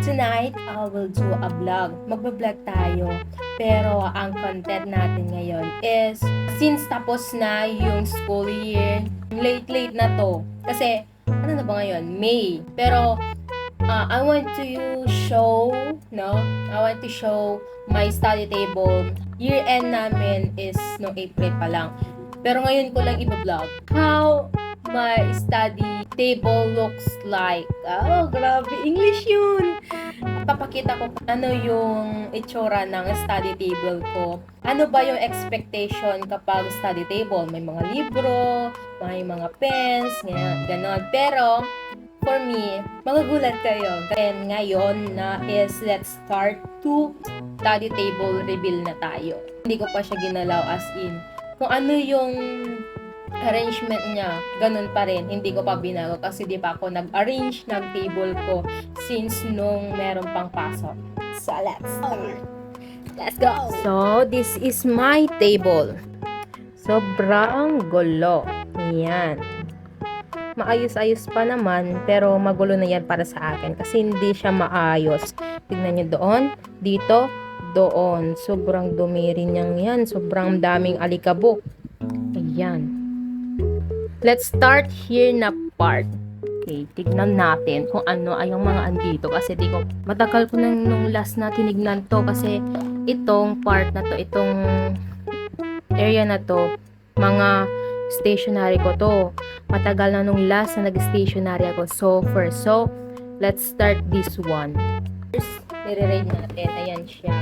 tonight I will do a vlog. Magbablog tayo. Pero ang content natin ngayon is, since tapos na yung school year, late na to. Kasi, ano na ba ngayon? May. Pero, I want to show, no? I want to show my study table. Year end namin is no April pa lang. Pero ngayon ko lang i-vlog how my study table looks like. Oh, grabe. English yun. Papakita ko ano yung itsura ng study table ko. Ano ba yung expectation kapag study table? May mga libro, may mga pens, ganon. Pero, for me, magugulat kayo. And ngayon na is let's start to study table reveal na tayo. Hindi ko pa siya ginalaw as in. Kung ano yung arrangement niya, ganun pa rin. Hindi ko pa binago kasi di pa ako nag-arrange ng table ko since nung meron pang pasok. So, let's start. Let's go! So, this is my table. Sobrang gulo. Yan. Maayos-ayos pa naman, pero magulo na yan para sa akin kasi hindi siya maayos. Tignan nyo doon, dito, doon. Sobrang dumi rin yan. Sobrang daming alikabok. Ayan. Let's start here na part. Okay, tignan natin kung ano ay yung mga andito kasi di ko, matagal ko nung last na tinignan to kasi itong part na to, itong area na to, mga stationery ko to. Matagal na nung last na nag-stationery ako. So, let's start this one. First, nire-read natin. Ayan siya.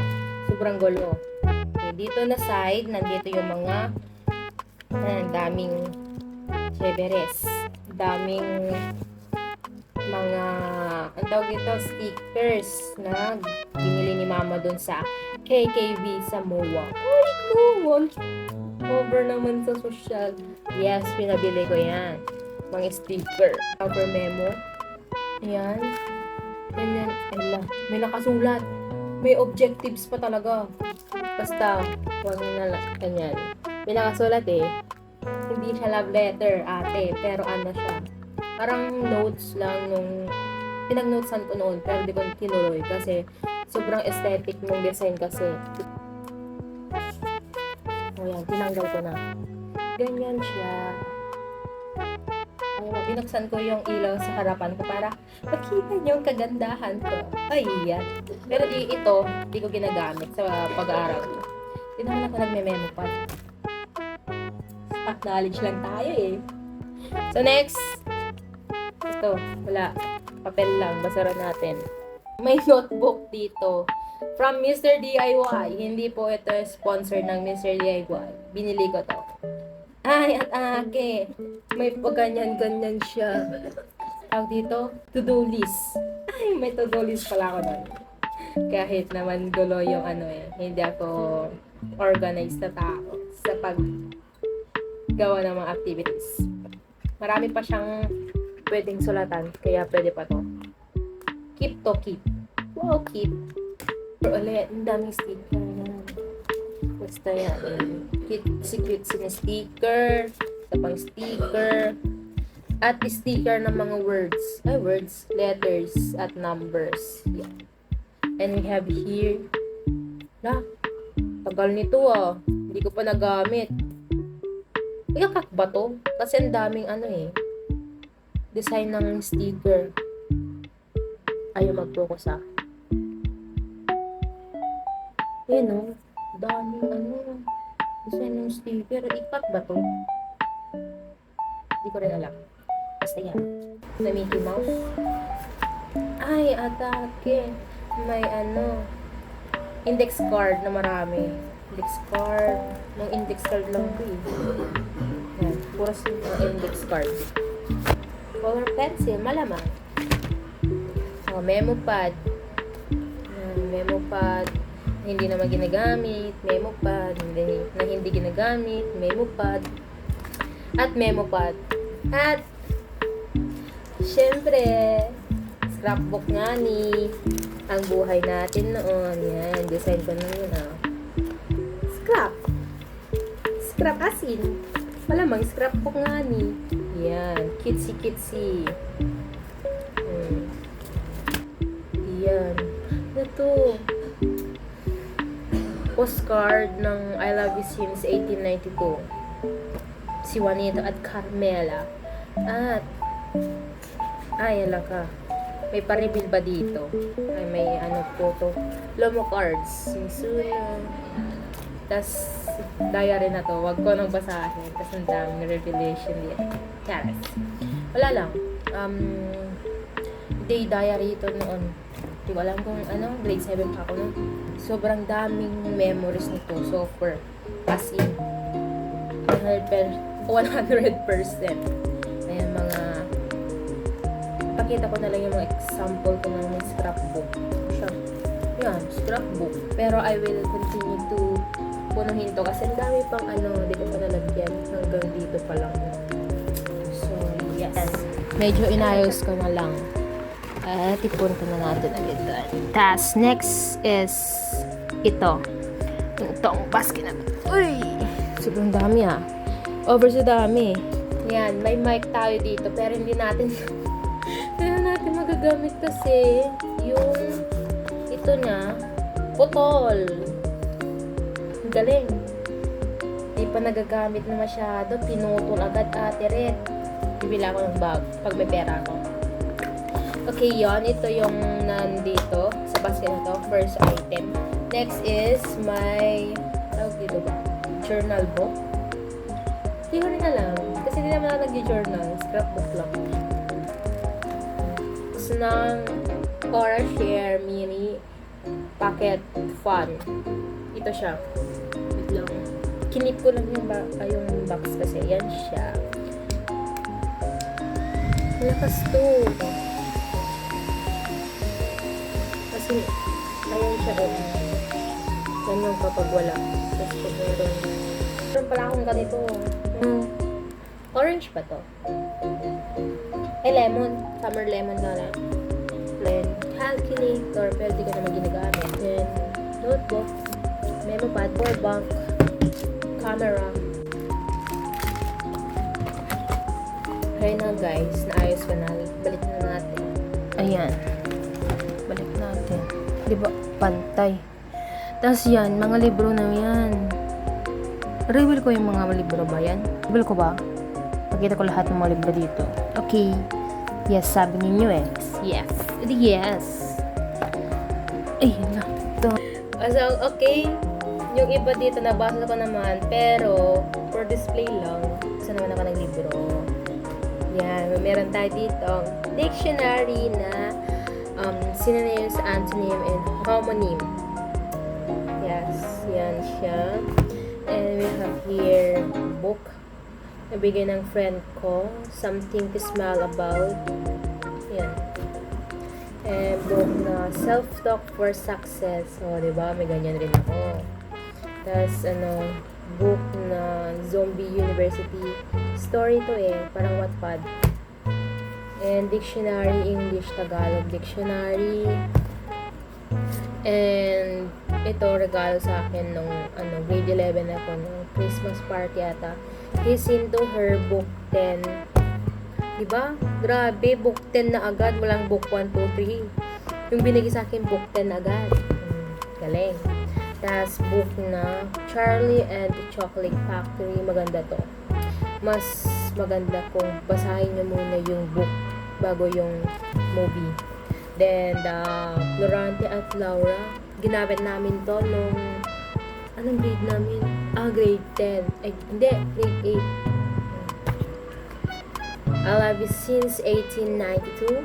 Sobrang gulo. Okay, dito na side, nandito yung mga daming Cheveres. Daming mga, ang tawag dito, stickers na binili ni mama dun sa KKB sa MOA. Uy, cool! Over naman sa social. Yes, pinabili ko yan. Mga sticker. Cover memo. Ayan. And then, may nakasulat. May objectives pa talaga. Basta, huwag na lang. Ganyan. May nakasulat eh. Hindi siya love letter, ate. Pero ano siya. Parang notes lang nung pinag-notesan ko noon. Pero di ko tinuloy kasi sobrang aesthetic ng design kasi. O yan, tinanggal ko na. Ganyan siya. Ayun, binuksan ko yung ilaw sa harapan ko para makita niyo yung kagandahan ko. Ay, yan. Pero ito, di ko ginagamit sa pag-aaral ko. Di naman ako nagme-memo pa. Knowledge lang tayo eh. So next, ito, wala. Papel lang, basura natin. May notebook dito. From Mr. DIY. Hindi po ito sponsor ng Mr. DIY. Binili ko to. Ay, at ake. May pagganyan-ganyan siya. Tawag dito, to-do list. Ay, may to-do list pala ako nun. Kahit naman gulo yung ano eh. Hindi ako organized na tao sa paggawa ng mga activities. Marami pa siyang pwedeng sulatan. Kaya pwede pa to. Keep to keep. Wow, keep. Pero ulit, ang daming sticker. Basta yan. Secret na sticker. Isa pang sticker. At sticker ng mga words. Words, letters, at numbers. Yan. And we have here. Tagal nito ah. Hindi ko pa nagamit. Yakak ba to? Kasi ang daming design ng sticker. Ayaw mag-focus ah. Ayan o. Daming design ng sticker. Ikat ba to? Hindi ko rin alam. Basta yan. May Mickey Mouse. Ay, atake. May index card na marami. Index card. Nung index card lang ko eh. Yan. Puro index card. Color pencil. Malamang. Memo pad. Memo pad. Hindi naman ginagamit, memo pad, hindi ginagamit, memo pad, at memo pad. At, syempre, scrapbook nga ni ang buhay natin noon. Yan, design ko na yun Scrap asin. Malamang scrapbook nga ni. Yan, kitsy. Ayan. Ito. Postcard ng I Love You Since 1892. Si Juanito at Carmela. At, ala ka. May pa-reveal ba dito? Ay, may ano po to. Lomo cards. Sisuno. Tas, diary na to. Wag ko nang basahin. Tas, ang daming revelation yan. Charas. Wala lang. Day diary ito noon. Di ko alam kung ano, grade 7 pa ako noon. Sobrang daming memories nito. So, for as in 100%. Ayan, mga pakita ko na lang yung mga example ko ng scrapbook. Siya. Yan, scrapbook. Pero I will continue to punuhin to kasi ang dami pang di ko pa nalagyan. Hanggang dito pa lang. So, yes. Medyo inayos ko na lang. At ipon ko na natin agad doon. Tas, next is ito. Itong basket na. Uy! Sobrang dami Over sa dami. Yan, may mic tayo dito pero hindi natin magagamit kasi yung ito na putol. Ang galing. Hindi pa nagagamit na masyado. Pinutol agad ate Red. Bibila ako ng bag pag may pera ako. Okay, yon. Ito yung nandito sa basket na to. First item. Next is my tawag dito ba? Journal book. Hindi ko rin alam. Kasi hindi naman ako nag-journal. Scrapbook lang. Tapos ng Cora Share Mini Pocket Fun. Ito siya. Wait lang. Kinip ko lang yung box kasi. Yan siya. Malakas to. Kasi, ayan siya yan yung kapag wala. Tapos pag meron pala akong ganito. Orange pa to. Lemon. Summer lemon na lang. Then, calculator. Pero di ko naman ginagamit. Then, notebook. Memo pad. Power bank. Camera. Okay na guys. Naayos ko na. Balik na natin. Ayan. Balik natin. Diba? Pantay. Tapos yan. Mga libro na yan. Reveal ko yung mga libro ba yan? Reveal ko ba? Pakita ko lahat ng mga libro dito. Okay. Yes, sabi ninyo Yes. Yes. Ay, na. Ito. So, okay. Yung iba dito, nabasa ko naman. Pero, for display lang. Kasi naman ako ng libro. Yan. Meron tayo dito. Dictionary na synonyms, antonym, and homonym. Yes. Yan siya. And we have here book. Nabigay ng friend ko. Something to smile about. Yan. And book na Self-Talk for Success. O, diba? May ganyan rin ako. Tapos, book na Zombie University. Story to parang Wattpad. And dictionary, English, Tagalog dictionary. And ito, regalo sa akin nung grade 11 ako, nung Christmas party ata. He's into her book 10. Diba? Grabe, book 10 na agad. Walang book 1, 2, 3. Yung binigay sa akin, book 10 na agad. Galing. Tapos, book na Charlie and the Chocolate Factory. Maganda to. Mas maganda kung basahin nyo muna yung book bago yung movie. Then, Florante at Laura. Ginamit namin to nung anong grade namin? Grade 10. Ay, hindi. Grade 8. I Love You Since 1892.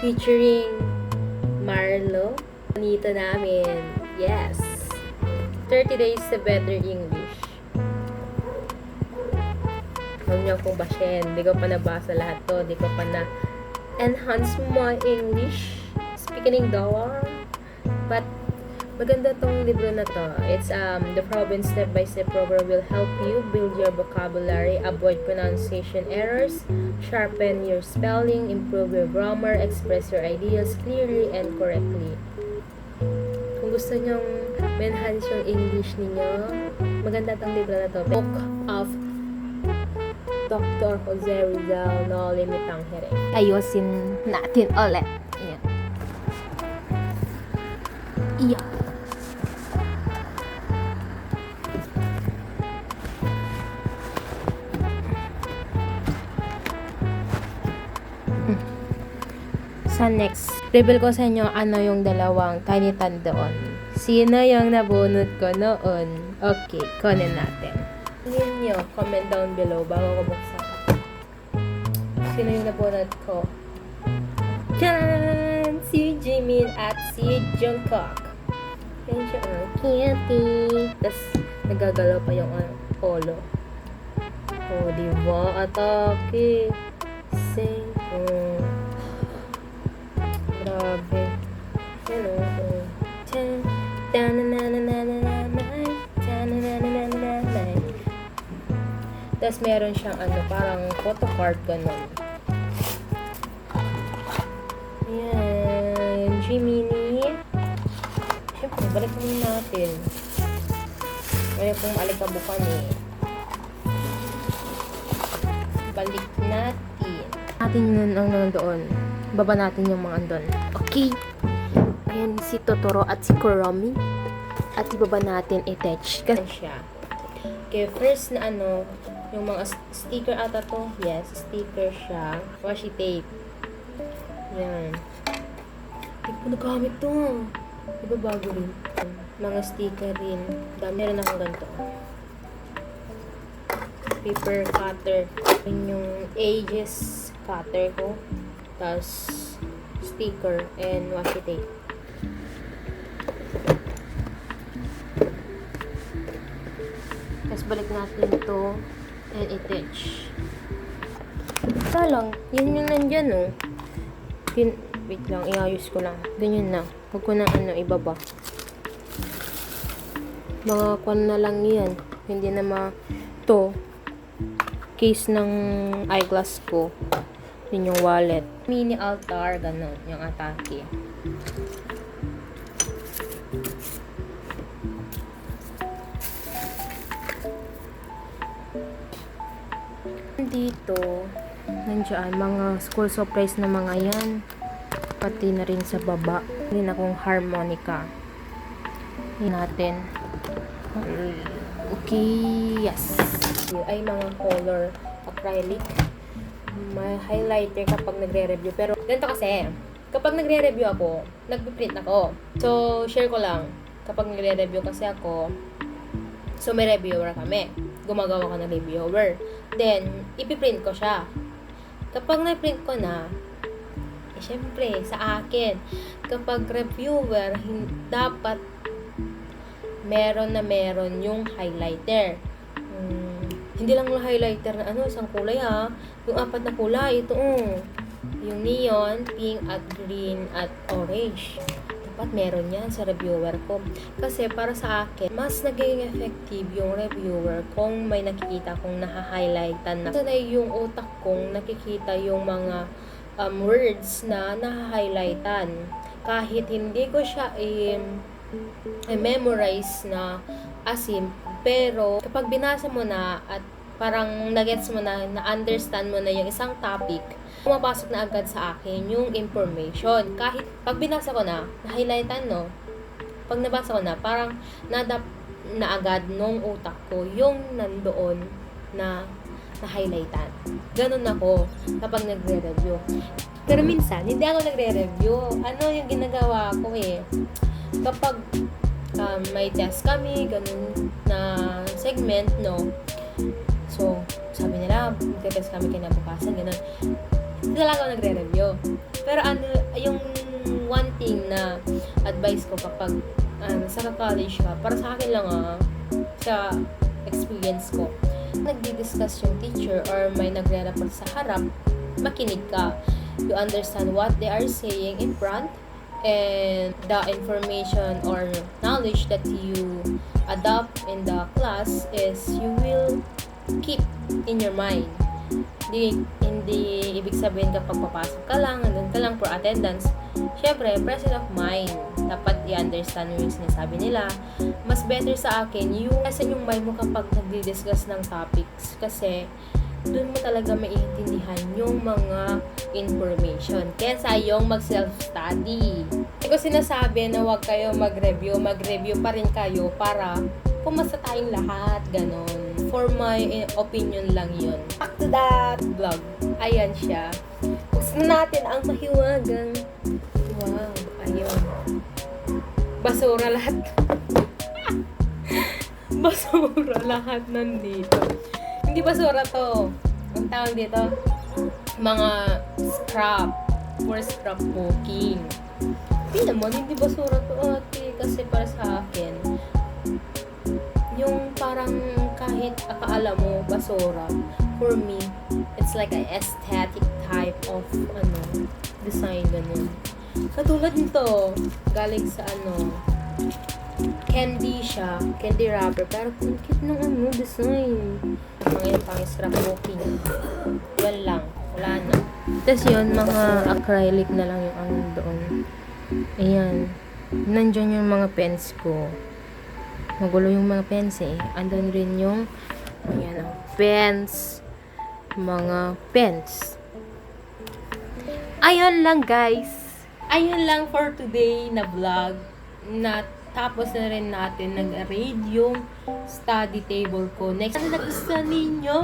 Featuring Marlo. Nito namin. Yes. 30 Days to Better English. Huwag niyo akong bashin. Di ko pa nabasa lahat to. Di ko pa na enhance my English. Speaking daw. But, maganda tong libro na to. It's the Province Step-by-Step program will help you build your vocabulary, avoid pronunciation errors, sharpen your spelling, improve your grammar, express your ideas clearly and correctly. Kung gusto nyong ma-enhance yung English ninyo, maganda tong libro na to. Book of Dr. Jose Rizal No Limitang Hiring. Ayusin natin ulit. Ayan. Iya. Sa next, reveal ko sa inyo ano yung dalawang tiny tan doon. Sino yung nabunot ko noon? Okay, kunin natin. Tingin nyo, comment down below bago ko buksan. Sino yung nabunot ko? Tcharan! Si Jimin at si Jungkook. Yan siya, cutie. Tapos, nagagalaw pa yung polo. Oh, diba? Atake. Sing. Grabe. Yan o. Tapos meron siyang parang photocard ganun. Ayan. Jiminy. Siyempre, balik naman natin. Kaya kung alikabukan eh. Balik natin. Atin nun ang nandoon. Baba natin yung mga andon. Okay. Ayan si Totoro at si Kuromi. At ibaba natin i-touch. Kasi siya. Okay, first na yung mga sticker ata to. Yes, sticker siya. Washi tape. Yan. Hindi ko nagamit to. Diba bago rin? Mga sticker rin. Meron akong ganito. Paper cutter. Yun yung ages cutter ko. Tapos sticker and washi tape. Tapos balik natin ito and i-touch. Ito lang. Yun yung nandyan, oh. Wait lang. Iayos ko lang. Ganyan na. Huwag ko na ibaba. Mga kwan na lang yan. Hindi na to case ng eyeglass ko. Yun yung wallet. Mini altar. Ganon. Yung atake. Dito, nandiyan, mga school supplies na mga yan. Pati na rin sa baba. Rin akong harmonica. Yan natin. Okay, yes. Ay mga color acrylic. May highlighter kapag nagre-review. Pero, ganito kasi, kapag nagre-review ako, nagpiprint ako. So, share ko lang. Kapag nagre-review kasi ako, so may reviewer kami. Gumagawa ko ng reviewer. Then, ipiprint ko siya. Kapag na-print ko na, syempre, sa akin, kapag reviewer, dapat meron yung highlighter. Hindi lang yung highlighter na isang kulay ha. Yung 4 na kulay, ito yung neon, pink at green at orange. Dapat meron yan sa reviewer ko. Kasi para sa akin, mas naging effective yung reviewer kung may nakikita kong naha-highlightan na. Sanay yung utak kong nakikita yung mga words na naha-highlightan. Kahit hindi ko siya i-memorize na asim, pero kapag binasa mo na at parang nagets mo na, na-understand mo na yung isang topic, pumapasok na agad sa akin yung information. Kahit pag binasa ko na, na-highlightan, no? Pag nabasa ko na, parang nadap na agad nung utak ko yung nandoon na na-highlightan. Ganun ako kapag nagre-review. Pero minsan, hindi ako nagre-review. Ano yung ginagawa ko kapag may test kami, ganun na segment, no? So, sabi nila, magte-test kami kinabukasan, ganun. Hindi talaga ako nagre-review. Pero yung one thing na advice ko kapag sa college ka, para sa akin lang sa experience ko, nagdi-discuss yung teacher or may nagre-report sa harap, makinig ka. You understand what they are saying in front, and the information or knowledge that you adopt in the class is you will keep in your mind. Hindi ibig sabihin kapag papasok ka lang, nandun ka lang for attendance. Syempre, present of mind. Dapat i-understand mo yung sinasabi nila. Mas better sa akin yung present yung mind mo kapag nagdi-discuss ng topics. Kasi, doon mo talaga maiintindihan yung mga information. Kesa yung mag-self-study. ko sinasabi na huwag kayo mag-review. Mag-review pa rin kayo para pumasa tayong lahat. Ganon. For my opinion lang yun. Back to that vlog. Ayan siya. Gusto natin ang mahiwagang. Wow. Ayun. Basura lahat. Basura lahat nandito. Hindi basura to. Ang tawag dito, mga scrap for scrapbooking. Hindi naman, hindi basura to ate. Kasi para sa akin, yung parang kahit akala mo basura, for me, it's like an aesthetic type of design ganun. Katulad nito, galing sa candy siya, candy wrapper, pero ang cute ng design. Mga yung pang scrapbooking. Yan lang, wala na. Tapos yun, mga acrylic na lang yung doon. Ayan. Nandyan yung mga pens ko. Magulo yung mga pens eh. Andun rin yung ayan, pens. Mga pens. Ayun lang guys. Ayun lang for today na vlog. Tapos na rin natin nag-raid yung study table ko. Next, na nagustuhan ninyo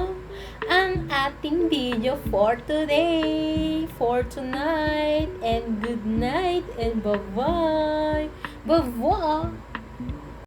ang ating video for today, for tonight, and good night, and bye-bye. Bye-bye.